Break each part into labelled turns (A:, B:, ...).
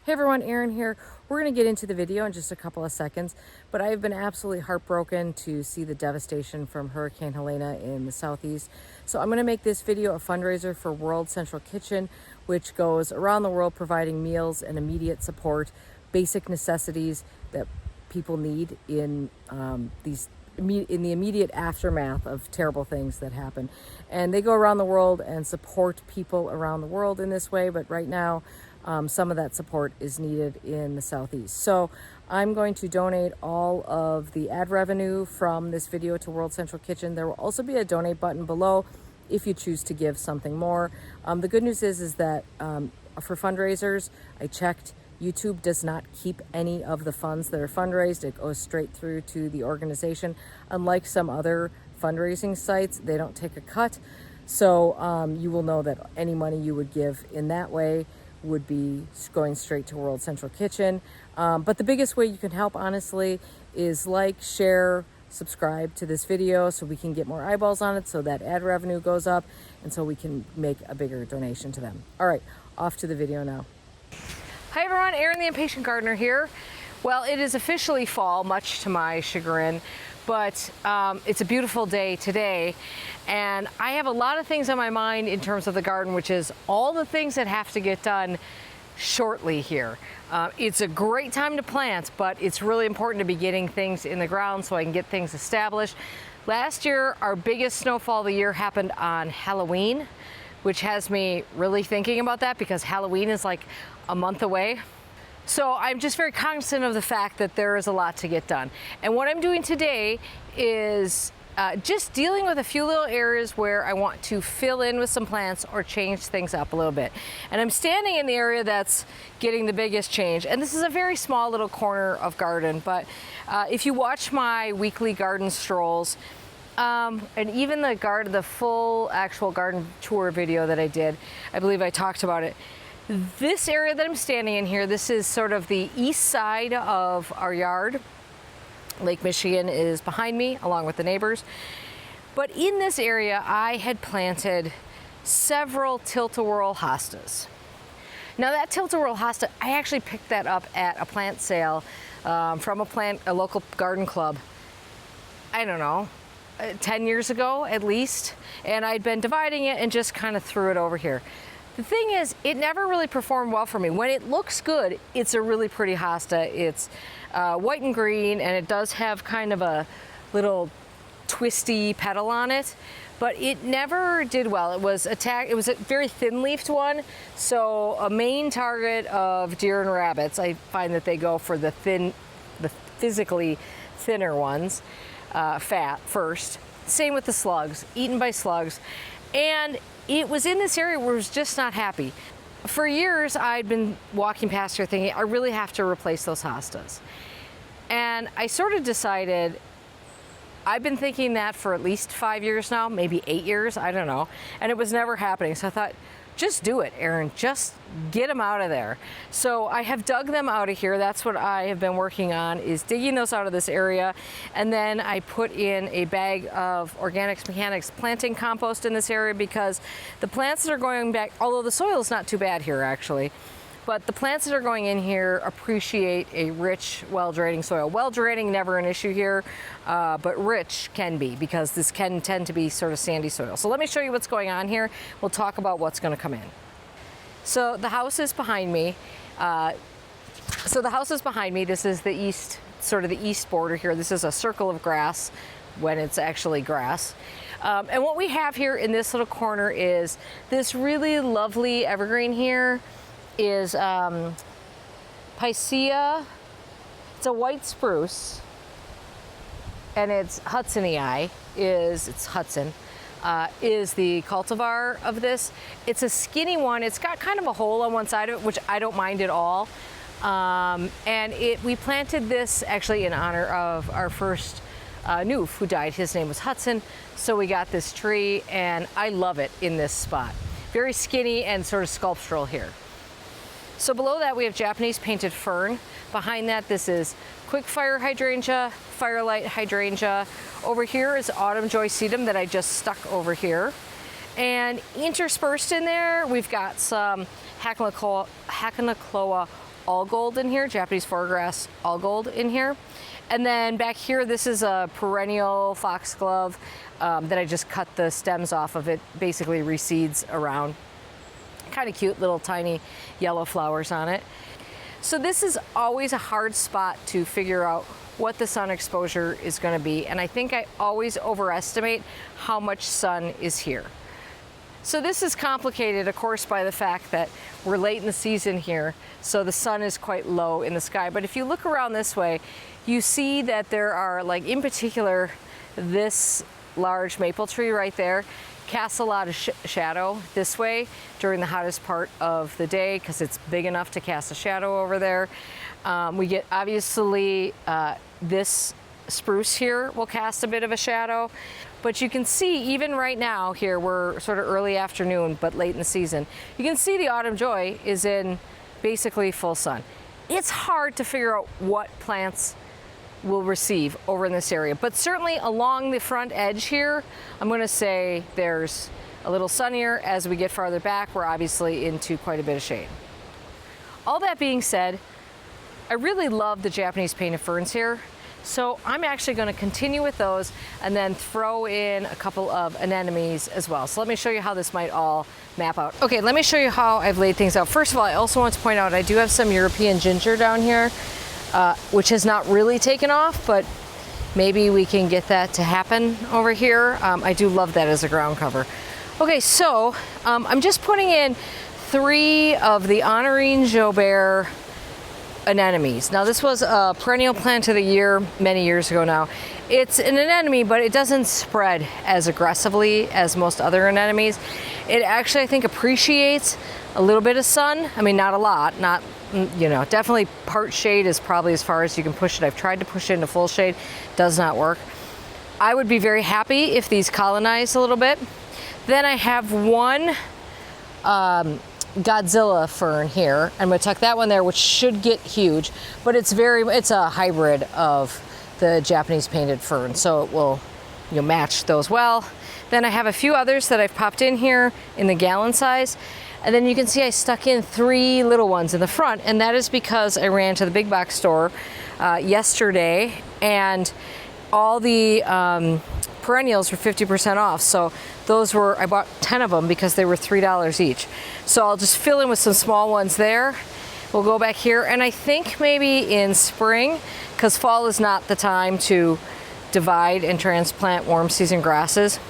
A: Hey everyone, Erin here. We're going to get into the video in just a couple of seconds, but I have been absolutely heartbroken to see the devastation from Hurricane Helena in the southeast. So I'm going to make this video a fundraiser for World Central Kitchen, which goes around the world providing meals and immediate support, basic necessities that people need in in the immediate aftermath of terrible things that happen. And they go around the world and support people around the world in this way, but right now some of that support is needed in the southeast. So I'm going to donate all of the ad revenue from this video to World Central Kitchen. There will also be a donate button below if you choose to give something more. The good news is that for fundraisers, I checked, YouTube does not keep any of the funds that are fundraised. It goes straight through to the organization. Unlike some other fundraising sites, they don't take a cut. So you will know that any money you would give in that way would be going straight to World Central Kitchen. But the biggest way you can help, honestly, is like, share, subscribe to this video so we can get more eyeballs on it, so that ad revenue goes up, and so we can make a bigger donation to them. All right, off to the video now.
B: Hi everyone, Erin the Impatient Gardener here. Well, it is officially fall, much to my chagrin, but it's a beautiful day today, and I have a lot of things on my mind in terms of the garden, which is all the things that have to get done shortly here. It's a great time to plant, but it's really important to be getting things in the ground so I can get things established. Last year, our biggest snowfall of the year happened on Halloween, which has me really thinking about that because Halloween is like a month away. So I'm just very cognizant of the fact that there is a lot to get done. And what I'm doing today is just dealing with a few little areas where I want to fill in with some plants or change things up a little bit. And I'm standing in the area that's getting the biggest change. And this is a very small little corner of garden, but if you watch my weekly garden strolls, and even the full actual garden tour video that I did, I believe I talked about it. This area that I'm standing in here, this is sort of the east side of our yard. Lake Michigan is behind me, along with the neighbors. But in this area, I had planted several tilt-a-whirl hostas. Now that tilt-a-whirl hosta, I actually picked that up at a plant sale from a local garden club. I don't know, 10 years ago at least, and I'd been dividing it and just kind of threw it over here. The thing is, it never really performed well for me. When it looks good, it's a really pretty hosta. It's white and green, and it does have kind of a little twisty petal on it, but it never did well. It was attacked. It was a very thin-leafed one, so a main target of deer and rabbits. I find that they go for the physically thinner ones. Fat first. Same with the slugs, eaten by slugs. And it was in this area where I was just not happy. For years, I'd been walking past here thinking, I really have to replace those hostas. And I sort of decided, I've been thinking that for at least 5 years now, maybe 8 years, I don't know. And it was never happening. So I thought, just do it, Erin, just get them out of there. So I have dug them out of here. That's what I have been working on, is digging those out of this area. And then I put in a bag of Organics Mechanics planting compost in this area because the plants that are going back, although the soil is not too bad here actually, but the plants that are going in here appreciate a rich, well-draining soil. Well-draining, never an issue here, but rich can be because this can tend to be sort of sandy soil. So let me show you what's going on here. We'll talk about what's going to come in. So the house is behind me. This is the east, sort of the east border here. This is a circle of grass when it's actually grass. And what we have here in this little corner is this really lovely evergreen here. Is Picea. It's a white spruce, and it's Hudsonii. It's Hudson. Is the cultivar of this. It's a skinny one. It's got kind of a hole on one side of it, which I don't mind at all. And we planted this actually in honor of our first Noof who died. His name was Hudson. So we got this tree, and I love it in this spot. Very skinny and sort of sculptural here. So below that we have Japanese painted fern. Behind that, this is quickfire hydrangea, firelight hydrangea. Over here is autumn joy sedum that I just stuck over here. And interspersed in there, we've got some Hacknacloa all gold in here, Japanese foregrass all gold in here. And then back here, this is a perennial foxglove that I just cut the stems off of. It basically reseeds around. Kind of cute little tiny yellow flowers on it. So this is always a hard spot to figure out what the sun exposure is going to be, and I think I always overestimate how much sun is here. So this is complicated, of course, by the fact that we're late in the season here, so the sun is quite low in the sky. But if you look around this way, you see that there are, like in particular, this large maple tree right there casts a lot of shadow this way during the hottest part of the day because it's big enough to cast a shadow over there. We get, obviously, this spruce here will cast a bit of a shadow, but you can see even right now here, we're sort of early afternoon but late in the season, you can see the autumn joy is in basically full sun. It's hard to figure out what plants will receive over in this area, but certainly along the front edge here, I'm going to say there's a little sunnier. As we get farther back, we're obviously into quite a bit of shade. All that being said, I really love the Japanese painted ferns here, so I'm actually going to continue with those and then throw in a couple of anemones as well. So let me show you how this might all map out. Okay, let me show you how I've laid things out. First of all, I also want to point out I do have some European ginger down here, which has not really taken off, but maybe we can get that to happen over here. I do love that as a ground cover. Okay, so I'm just putting in 3 of the Honorine Jobert anemones. Now this was a perennial plant of the year many years ago now. It's an anemone, but it doesn't spread as aggressively as most other anemones. It actually, I think, appreciates a little bit of sun. I mean, not a lot, not, you know, definitely part shade is probably as far as you can push it. I've tried to push it into full shade, does not work. I would be very happy if these colonized a little bit. Then I have one Godzilla fern here. I'm going to tuck that one there, which should get huge, but it's a hybrid of the Japanese painted fern, so it will, you know, match those well. Then I have a few others that I've popped in here in the gallon size. And then you can see I stuck in 3 little ones in the front, and that is because I ran to the big box store yesterday, and all the perennials were 50% off. So those were, I bought 10 of them because they were $3 each. So I'll just fill in with some small ones there. We'll go back here, and I think maybe in spring, because fall is not the time to divide and transplant warm season grasses.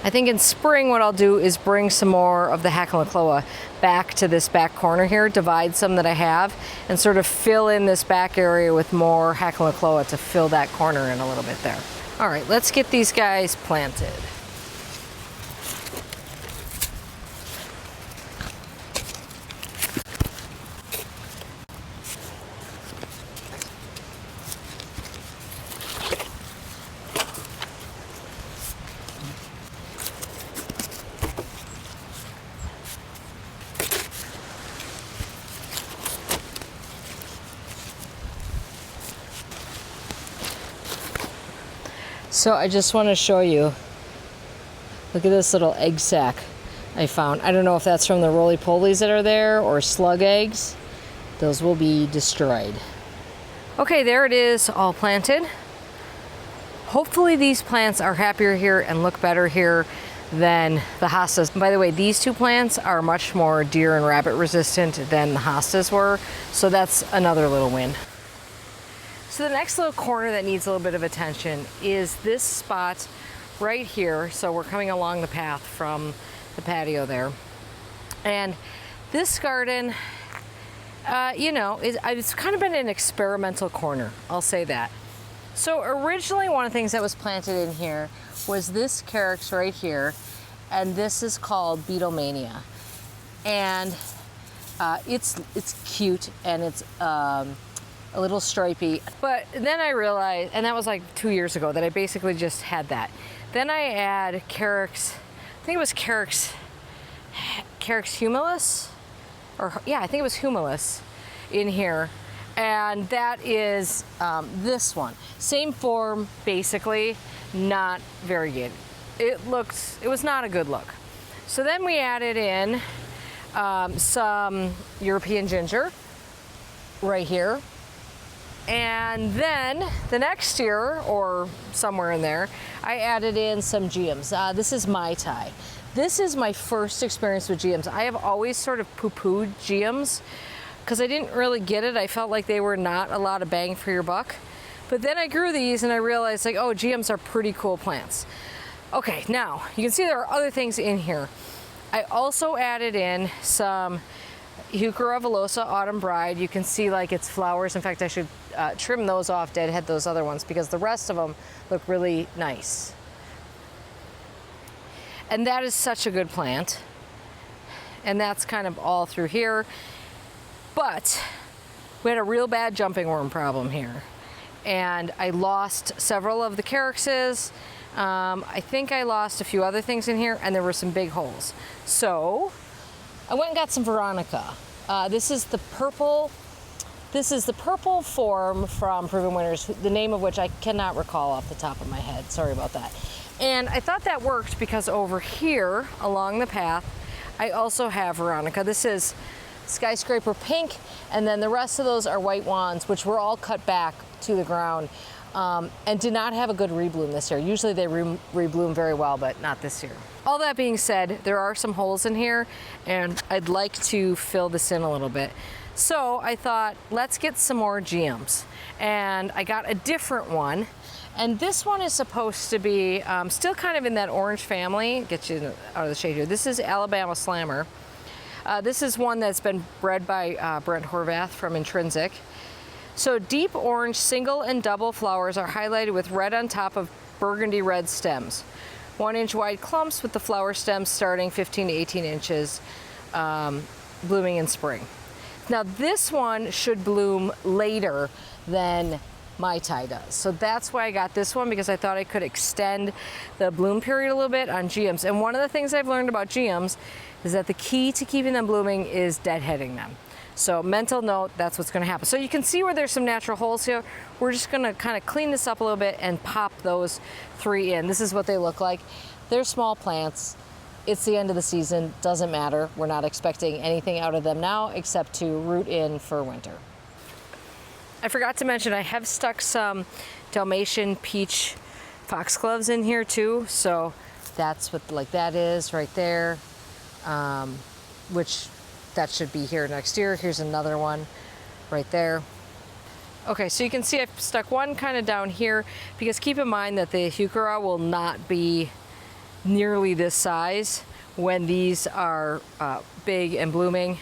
B: I think in spring what I'll do is bring some more of the Hackalochloa back to this back corner here, divide some that I have, and sort of fill in this back area with more Hackalochloa to fill that corner in a little bit there. All right, let's get these guys planted. So I just want to show you, look at this little egg sac I found. I don't know if that's from the roly-polies that are there or slug eggs. Those will be destroyed. Okay, there it is, all planted. Hopefully these plants are happier here and look better here than the hostas. By the way, these 2 plants are much more deer and rabbit resistant than the hostas were, so that's another little win. So the next little corner that needs a little bit of attention is this spot right here. So we're coming along the path from the patio there. And this garden, you know, it's kind of been an experimental corner, I'll say that. So originally one of the things that was planted in here was this carex right here, and this is called Beetlemania. And it's cute, and it's a little stripy. But then I realized, and that was like 2 years ago, that I basically just had that. Then I add carex, I think it was carex humilis, or yeah, I think it was humilis in here. And that is this one. Same form, basically, not very good. It was not a good look. So then we added in some European ginger. right here. And then the next year, or somewhere in there, I added in some geums. This is Mai Tai. This is my first experience with geums. I have always sort of poo-pooed geums because I didn't really get it. I felt like they were not a lot of bang for your buck. But then I grew these and I realized, like, oh, geums are pretty cool plants. Okay, now you can see there are other things in here. I also added in some Heuchera villosa Autumn Bride. You can see like its flowers. In fact, I should trim those off, deadhead those other ones, because the rest of them look really nice. And that is such a good plant. And that's kind of all through here. But we had a real bad jumping worm problem here. And I lost several of the calyxes. I think I lost a few other things in here, and there were some big holes. So I went and got some Veronica. This is the purple form from Proven Winners, the name of which I cannot recall off the top of my head. Sorry about that. And I thought that worked because over here along the path, I also have Veronica. This is Skyscraper Pink, and then the rest of those are White Wands, which were all cut back to the ground and did not have a good rebloom this year. Usually they rebloom very well, but not this year. All that being said, there are some holes in here, and I'd like to fill this in a little bit. So I thought, let's get some more geums. And I got a different one. And this one is supposed to be still kind of in that orange family. Get you out of the shade here. This is Alabama Slammer. This is one that's been bred by Brent Horvath from Intrinsic. So deep orange single and double flowers are highlighted with red on top of burgundy red stems. 1-inch wide clumps with the flower stems starting 15 to 18 inches, blooming in spring. Now this one should bloom later than Mai Tai does. So that's why I got this one, because I thought I could extend the bloom period a little bit on geums. And one of the things I've learned about geums is that the key to keeping them blooming is deadheading them. So mental note, that's what's gonna happen. So you can see where there's some natural holes here. We're just gonna kind of clean this up a little bit and pop those 3 in. This is what they look like. They're small plants. It's the end of the season, doesn't matter. We're not expecting anything out of them now except to root in for winter. I forgot to mention, I have stuck some Dalmatian peach foxgloves in here too. So that's what like that is right there, which that should be here next year. Here's another one right there. Okay, so you can see I've stuck one kind of down here, because keep in mind that the Heuchera will not be nearly this size when these are big and blooming.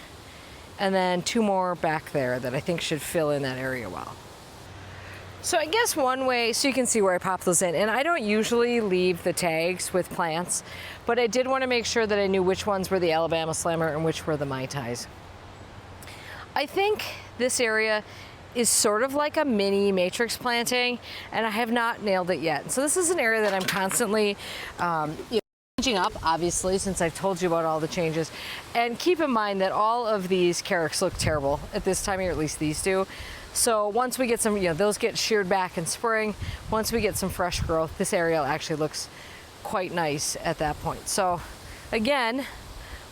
B: And then 2 more back there that I think should fill in that area well. So I guess one way, so you can see where I pop those in, and I don't usually leave the tags with plants, but I did want to make sure that I knew which ones were the Alabama Slammer and which were the Mai Tais. I think this area is sort of like a mini matrix planting, and I have not nailed it yet. So this is an area that I'm constantly changing up, obviously, since I've told you about all the changes. And keep in mind that all of these calyx look terrible at this time of year, at least these do. So once we get some, those get sheared back in spring. Once we get some fresh growth, this area actually looks quite nice at that point. So again,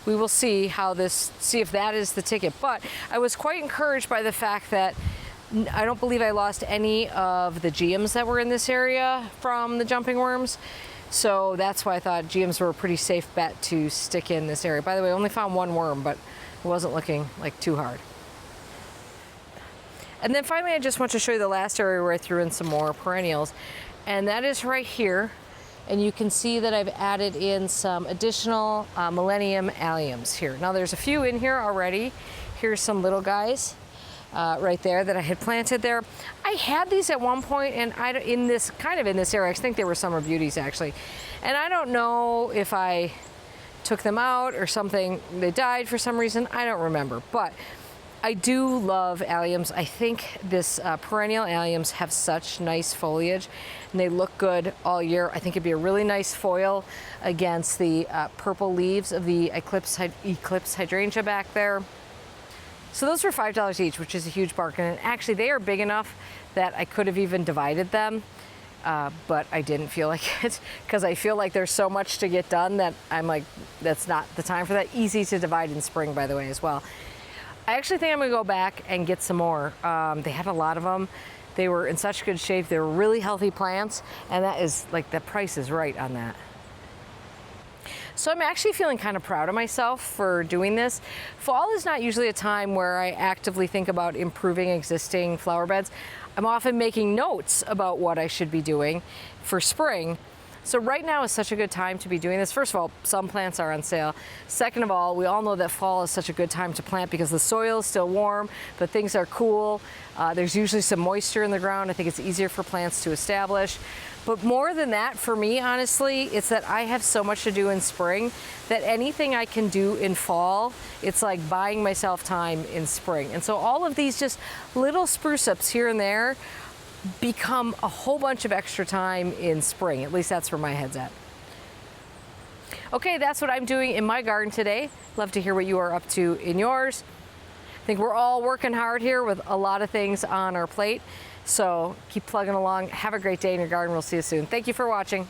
B: we will see if that is the ticket. But I was quite encouraged by the fact that I don't believe I lost any of the geums that were in this area from the jumping worms. So that's why I thought geums were a pretty safe bet to stick in this area. By the way, I only found 1 worm, but it wasn't looking like too hard. And then finally, I just want to show you the last area where I threw in some more perennials. And that is right here. And you can see that I've added in some additional Millennium Alliums here. Now there's a few in here already. Here's some little guys. Right there that I had planted there. I had these at one point, and in this area, I think they were summer beauties actually. And I don't know if I took them out or something, they died for some reason, I don't remember. But I do love alliums. I think this perennial alliums have such nice foliage, and they look good all year. I think it'd be a really nice foil against the purple leaves of the Eclipse hydrangea back there. So those were $5 each, which is a huge bargain. And actually, they are big enough that I could have even divided them, but I didn't feel like it, because I feel like there's so much to get done that I'm like, that's not the time for that. Easy to divide in spring, by the way, as well. I actually think I'm gonna go back and get some more. They had a lot of them. They were in such good shape. They were really healthy plants, and that is like, the price is right on that. So I'm actually feeling kind of proud of myself for doing this. Fall is not usually a time where I actively think about improving existing flower beds. I'm often making notes about what I should be doing for spring. So right now is such a good time to be doing this. First of all, some plants are on sale. Second of all, we all know that fall is such a good time to plant because the soil is still warm, but things are cool. There's usually some moisture in the ground. I think it's easier for plants to establish. But more than that, for me, honestly, it's that I have so much to do in spring that anything I can do in fall, it's like buying myself time in spring. And so all of these just little spruce ups here and there become a whole bunch of extra time in spring. At least that's where my head's at. Okay, that's what I'm doing in my garden today. Love to hear what you are up to in yours. I think we're all working hard here with a lot of things on our plate. So keep plugging along. Have a great day in your garden. We'll see you soon. Thank you for watching.